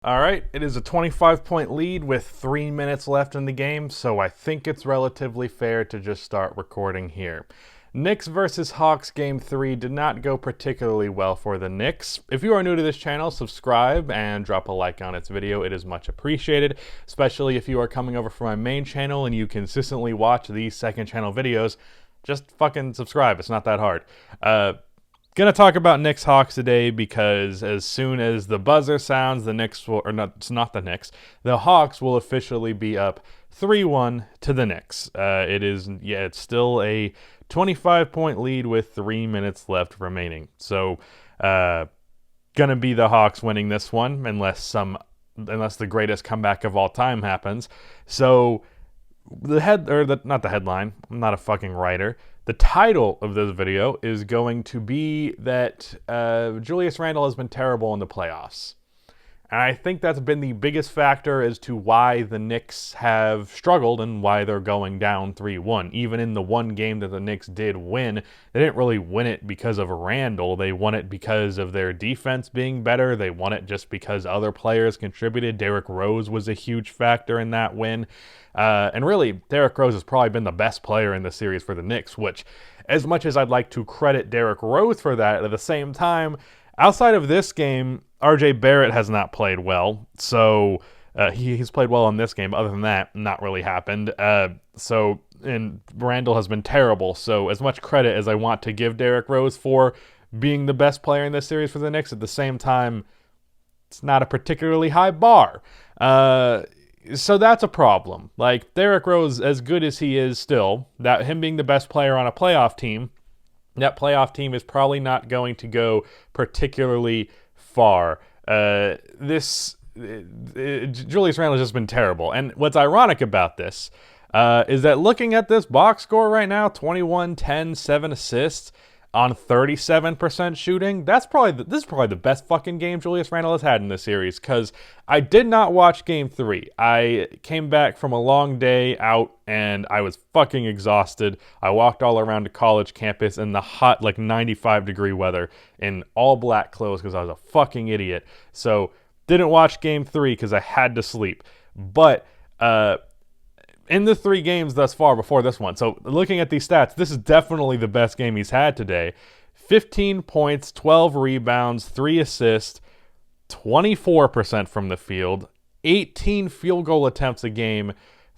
All right, it is a 25-point lead with 3 minutes left in the game, so I think it's relatively fair to just start recording here. Knicks versus Hawks Game 3 did not go particularly well for the Knicks. If you are new to this channel, subscribe and drop a like on its video. It is much appreciated, especially if you are coming over from my main channel and you consistently watch these second channel videos. Just fucking subscribe. It's not that hard. Gonna talk about Knicks Hawks today because as soon as the buzzer sounds, the Knicks will, or not, it's not the Knicks, the Hawks will officially be up 3-1 to the Knicks. It's still a 25-point lead with 3 minutes left remaining. So, gonna be the Hawks winning this one unless the greatest comeback of all time happens. So, not the headline. I'm not a fucking writer. The title of this video is going to be that Julius Randle has been terrible in the playoffs. And I think that's been the biggest factor as to why the Knicks have struggled and why they're going down 3-1. Even in the one game that the Knicks did win, they didn't really win it because of Randle. They won it because of their defense being better. They won it just because other players contributed. Derrick Rose was a huge factor in that win. And really, Derrick Rose has probably been the best player in the series for the Knicks, which, as much as I'd like to credit Derrick Rose for that, at the same time, outside of this game, RJ Barrett has not played well. So he's played well in this game. Other than that, not really happened. And Randle has been terrible. So as much credit as I want to give Derrick Rose for being the best player in this series for the Knicks, at the same time, it's not a particularly high bar. So that's a problem. Like, Derrick Rose, as good as he is still, that him being the best player on a playoff team, that playoff team is probably not going to go particularly far. Julius Randle has just been terrible. And what's ironic about this is that looking at this box score right now, 21, 10, 7 assists on 37% shooting, this is probably the best fucking game Julius Randle has had in this series, because I did not watch Game 3. I came back from a long day out, and I was fucking exhausted. I walked all around the college campus in the hot, 95-degree weather in all black clothes because I was a fucking idiot. So, didn't watch Game 3 because I had to sleep. But, in the 3 games thus far before this one, so looking at these stats, this is definitely the best game he's had today. 15 points, 12 rebounds, 3 assists, 24% from the field, 18 field goal attempts a game,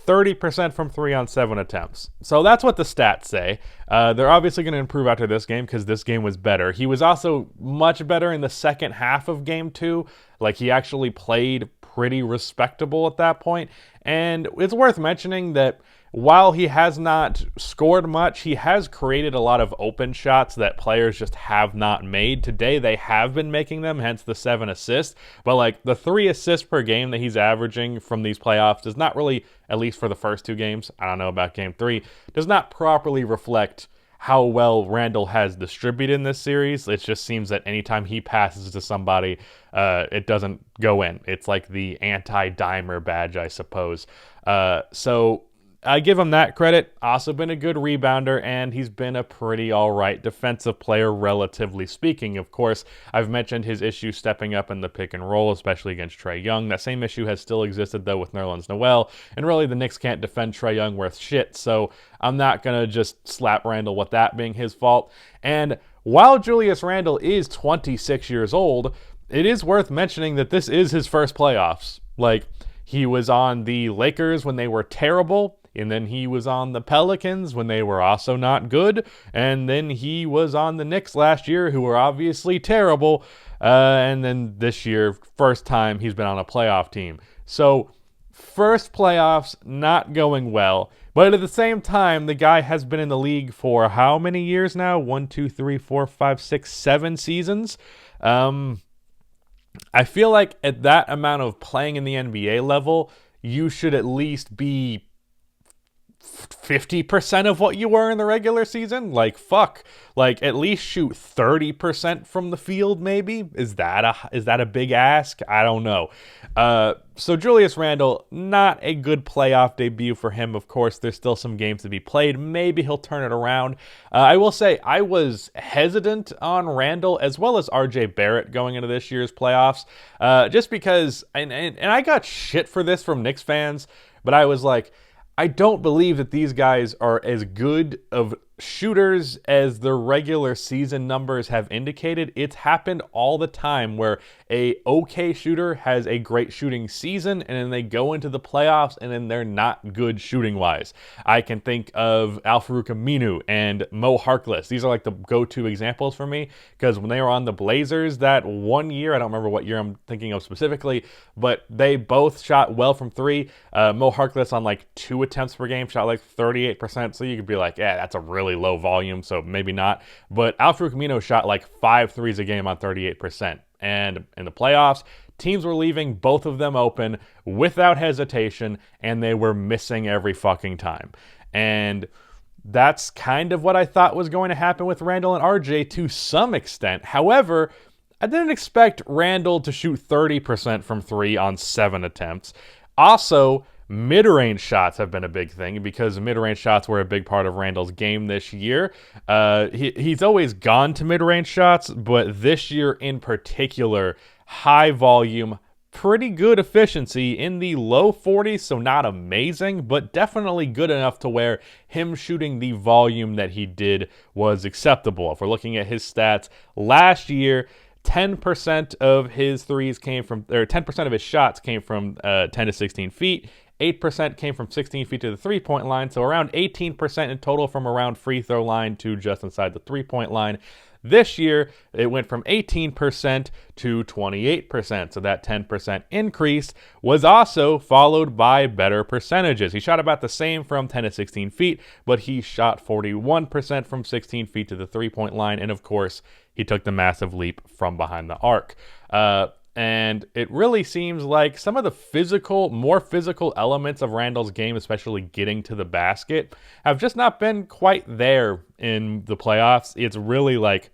30% from 3 on 7 attempts. So that's what the stats say. They're obviously going to improve after this game because this game was better. He was also much better in the second half of Game 2. He actually played pretty respectable at that point. And it's worth mentioning that while he has not scored much, he has created a lot of open shots that players just have not made. Today, they have been making them, hence the 7 assists. But the 3 assists per game that he's averaging from these playoffs does not really, at least for the first 2 games, I don't know about Game 3, does not properly reflect how well Randle has distributed in this series. It just seems that anytime he passes to somebody, it doesn't go in. It's like the anti-dimer badge, I suppose. So I give him that credit. Also been a good rebounder, and he's been a pretty all-right defensive player, relatively speaking. Of course, I've mentioned his issue stepping up in the pick and roll, especially against Trae Young. That same issue has still existed, though, with Nerlens Noel, and really the Knicks can't defend Trae Young worth shit, so I'm not going to just slap Randle with that being his fault. And while Julius Randle is 26 years old, it is worth mentioning that this is his first playoffs. He was on the Lakers when they were terrible, and then he was on the Pelicans when they were also not good, and then he was on the Knicks last year, who were obviously terrible, and then this year, first time he's been on a playoff team. So, first playoffs, not going well, but at the same time, the guy has been in the league for how many years now? 1, 2, 3, 4, 5, 6, 7 seasons? I feel like at that amount of playing in the NBA level, you should at least be 50% of what you were in the regular season? Like, fuck. Like, at least shoot 30% from the field, maybe? Is that a big ask? I don't know. So Julius Randle, not a good playoff debut for him. Of course, there's still some games to be played. Maybe he'll turn it around. I will say I was hesitant on Randle as well as RJ Barrett going into this year's playoffs, just because, and I got shit for this from Knicks fans, but I was like, I don't believe that these guys are as good of shooters as the regular season numbers have indicated. It's happened all the time where a okay shooter has a great shooting season and then they go into the playoffs and then they're not good shooting wise. I can think of Al-Farouq Aminu and Mo Harkless. These are like the go-to examples for me because when they were on the Blazers that one year, I don't remember what year I'm thinking of specifically, but they both shot well from three. Mo Harkless on like 2 attempts per game shot like 38%, so you could be like, yeah, that's a really low volume, so maybe not. But Al-Farouq Aminu shot like 5 threes a game on 38%. And in the playoffs, teams were leaving both of them open without hesitation, and they were missing every fucking time. And that's kind of what I thought was going to happen with Randle and RJ to some extent. However, I didn't expect Randle to shoot 30% from three on 7 attempts. Also, mid-range shots have been a big thing because mid-range shots were a big part of Randle's game this year. He's always gone to mid-range shots, but this year in particular, high volume, pretty good efficiency in the low 40s, so not amazing, but definitely good enough to where him shooting the volume that he did was acceptable. If we're looking at his stats, last year, 10% of his threes came from, or 10% of his shots came from 10 to 16 feet. 8% came from 16 feet to the three-point line, so around 18% in total from around free throw line to just inside the three-point line. This year, it went from 18% to 28%, so that 10% increase was also followed by better percentages. He shot about the same from 10 to 16 feet, but he shot 41% from 16 feet to the three-point line, and of course, he took the massive leap from behind the arc. And it really seems like some of the more physical elements of Randle's game, especially getting to the basket, have just not been quite there in the playoffs. It's really like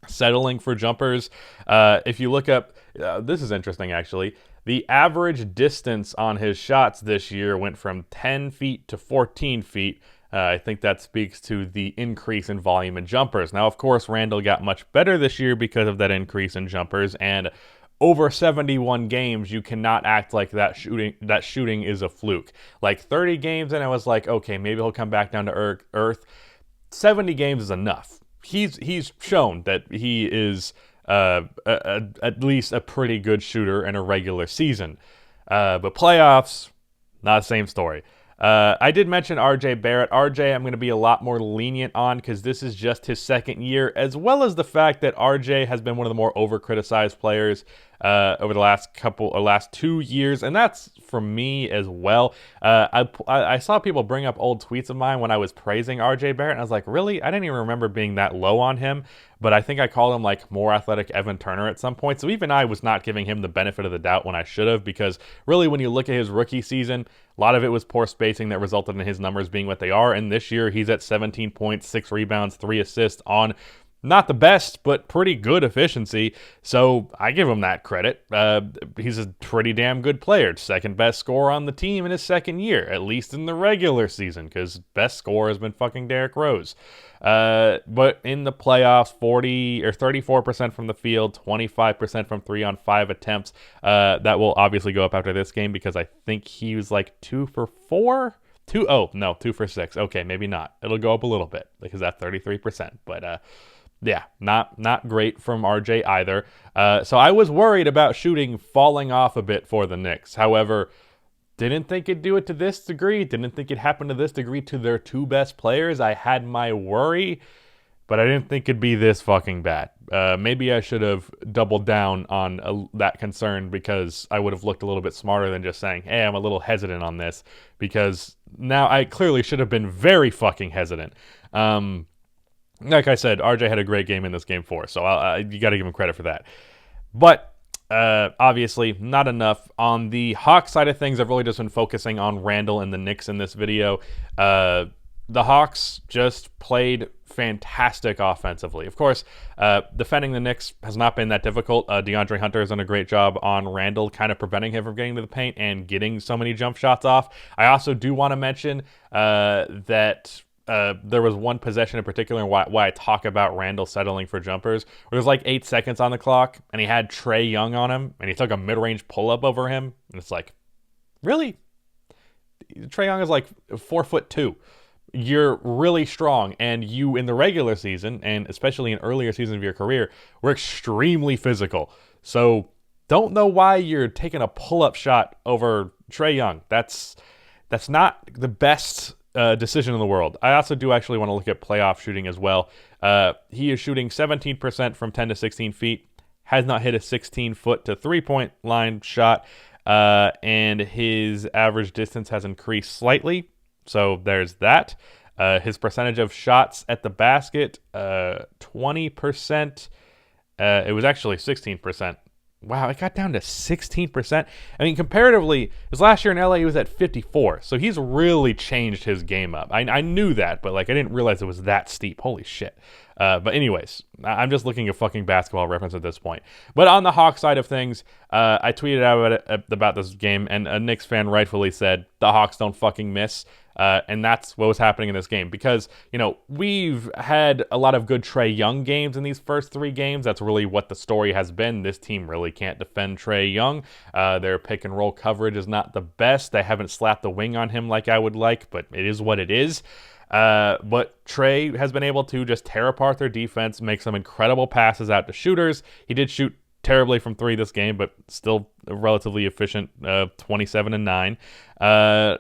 settling for jumpers. If you look up, this is interesting actually, the average distance on his shots this year went from 10 feet to 14 feet. I think that speaks to the increase in volume in jumpers. Now, of course, Randle got much better this year because of that increase in jumpers, and over 71 games, you cannot act like that shooting is a fluke. Like 30 games, and I was like, okay, maybe he'll come back down to earth. 70 games is enough. He's shown that he is at least a pretty good shooter in a regular season. But playoffs, not the same story. I did mention RJ Barrett. RJ, I'm going to be a lot more lenient on because this is just his second year, as well as the fact that RJ has been one of the more over-criticized players over the last 2 years, and that's for me as well. I saw people bring up old tweets of mine when I was praising RJ Barrett, and I was like, really? I didn't even remember being that low on him, but I think I called him like more athletic Evan Turner at some point, so even I was not giving him the benefit of the doubt when I should have, because really when you look at his rookie season, a lot of it was poor spacing that resulted in his numbers being what they are, and this year he's at 17 points, 6 rebounds, 3 assists on not the best, but pretty good efficiency, so I give him that credit. He's a pretty damn good player. Second best scorer on the team in his second year, at least in the regular season, because best scorer has been fucking Derrick Rose. But in the playoffs, 34% from the field, 25% from 3 on 5 attempts. That will obviously go up after this game because I think he was like 2 for 4? 2 for 6. Okay, maybe not. It'll go up a little bit because that's 33%. But yeah, not great from RJ either. So I was worried about shooting falling off a bit for the Knicks. However, didn't think it'd do it to this degree. Didn't think it happened to this degree to their 2 best players. I had my worry, but I didn't think it'd be this fucking bad. Maybe I should have doubled down on that concern because I would have looked a little bit smarter than just saying, hey, I'm a little hesitant on this, because now I clearly should have been very fucking hesitant. Like I said, RJ had a great game in this game 4, so you got to give him credit for that. But Obviously, not enough. On the Hawks side of things, I've really just been focusing on Randle and the Knicks in this video. The Hawks just played fantastic offensively. Of course, defending the Knicks has not been that difficult. DeAndre Hunter has done a great job on Randle, kind of preventing him from getting to the paint and getting so many jump shots off. I also do want to mention that there was one possession in particular, and why I talk about Randle settling for jumpers, where there's like 8 seconds on the clock, and he had Trae Young on him, and he took a mid-range pull-up over him, and it's like, really? Trae Young is like 4'2". You're really strong, and you, in the regular season, and especially in earlier seasons of your career, were extremely physical. So don't know why you're taking a pull-up shot over Trae Young. That's not the best decision in the world. I also do actually want to look at playoff shooting as well. He is shooting 17% from 10 to 16 feet, has not hit a 16-foot to three-point line shot, and his average distance has increased slightly. So there's that. His percentage of shots at the basket, 20%. It was actually 16%. Wow, it got down to 16%. I mean, comparatively, his last year in LA, he was at 54. So he's really changed his game up. I knew that, but like I didn't realize it was that steep. Holy shit. But anyways, I'm just looking at fucking basketball reference at this point. But on the Hawks side of things, I tweeted out about this game, and a Knicks fan rightfully said, the Hawks don't fucking miss. And that's what was happening in this game because, you know, we've had a lot of good Trae Young games in these first 3 games. That's really what the story has been. This team really can't defend Trae Young. Their pick and roll coverage is not the best. They haven't slapped the wing on him like I would like, but it is what it is. But Trae has been able to just tear apart their defense, make some incredible passes out to shooters. He did shoot terribly from 3 this game, but still relatively efficient, 27-9.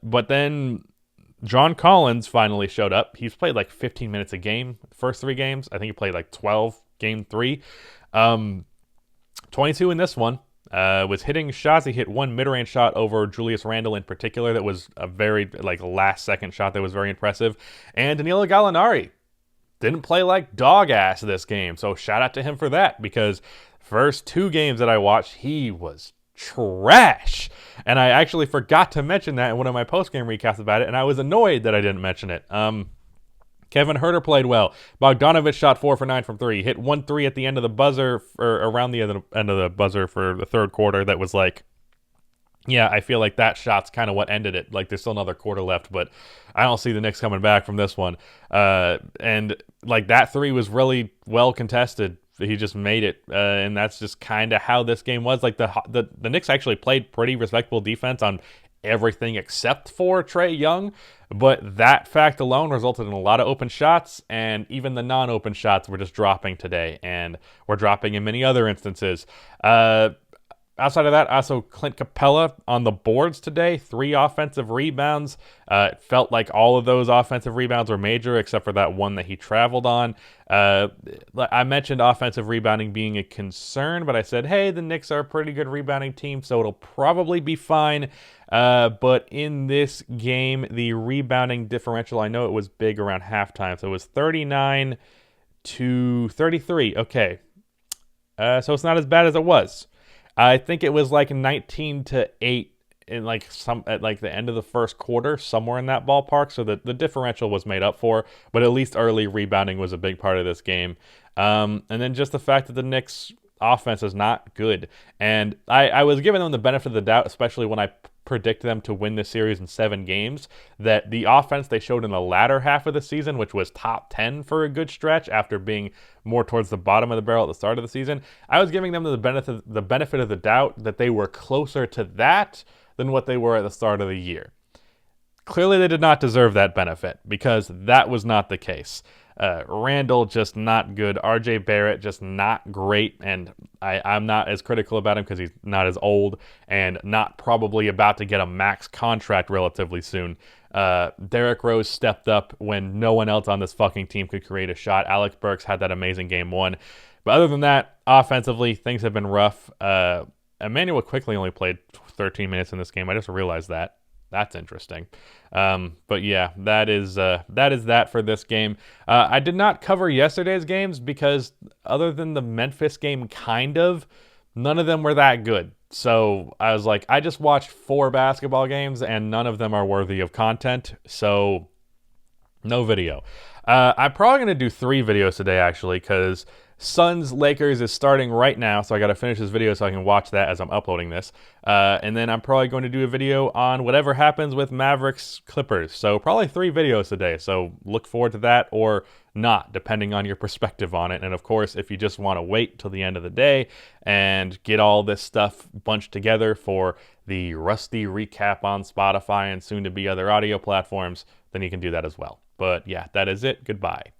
But then John Collins finally showed up. He's played like 15 minutes a game, first 3 games. I think he played like 12, game 3. 22 in this one. Was hitting shots. He hit one mid-range shot over Julius Randle in particular that was a very like last-second shot that was very impressive. And Danilo Gallinari didn't play like dog ass this game, so shout out to him for that because first 2 games that I watched, he was trash. And I actually forgot to mention that in one of my post-game recaps about it, and I was annoyed that I didn't mention it. Kevin Huerter played well. Bogdanovic shot 4 for 9 from 3. Hit 1 3 at the end of the buzzer, or around the end of the buzzer for the third quarter. That was like, yeah, I feel like that shot's kind of what ended it. Like, there's still another quarter left, but I don't see the Knicks coming back from this one. And like that 3 was really well contested. He just made it, and that's just kind of how this game was. Like the Knicks actually played pretty respectable defense on everything except for Trae Young, but that fact alone resulted in a lot of open shots, and even the non-open shots were just dropping today, and we're dropping in many other instances. Outside of that, also Clint Capella on the boards today, 3 offensive rebounds. It felt like all of those offensive rebounds were major, except for that one that he traveled on. I mentioned offensive rebounding being a concern, but I said, hey, the Knicks are a pretty good rebounding team, so it'll probably be fine. But in this game, the rebounding differential, I know it was big around halftime, so it was 39 to 33. Okay, so it's not as bad as it was. I think it was like 19 to 8 in at the end of the first quarter, somewhere in that ballpark. So the differential was made up for, but at least early rebounding was a big part of this game. And then just the fact that the Knicks offense is not good. And I was giving them the benefit of the doubt, especially when I predicted them to win this series in 7 games, that the offense they showed in the latter half of the season, which was top 10 for a good stretch after being more towards the bottom of the barrel at the start of the season, I was giving them the benefit of the doubt that they were closer to that than what they were at the start of the year. Clearly they did not deserve that benefit because that was not the case. Randle just not good. RJ Barrett just not great, and I'm not as critical about him because he's not as old and not probably about to get a max contract relatively soon. Derrick Rose stepped up when no one else on this fucking team could create a shot. Alec Burks had that amazing game 1. But other than that, offensively, things have been rough. Emmanuel Quickley only played 13 minutes in this game. I just realized that. That's interesting. But yeah, that is that for this game. I did not cover yesterday's games because other than the Memphis game, kind of, None of them were that good. So I was like, I just watched 4 basketball games and none of them are worthy of content. So no video. I'm probably going to do 3 videos today, actually, because Suns Lakers is starting right now, so I got to finish this video so I can watch that as I'm uploading this. And then I'm probably going to do a video on whatever happens with Mavericks Clippers. So probably 3 videos today. So look forward to that or not, depending on your perspective on it. And of course, if you just want to wait till the end of the day and get all this stuff bunched together for the Rusty recap on Spotify and soon to be other audio platforms, then you can do that as well. But yeah, that is it. Goodbye.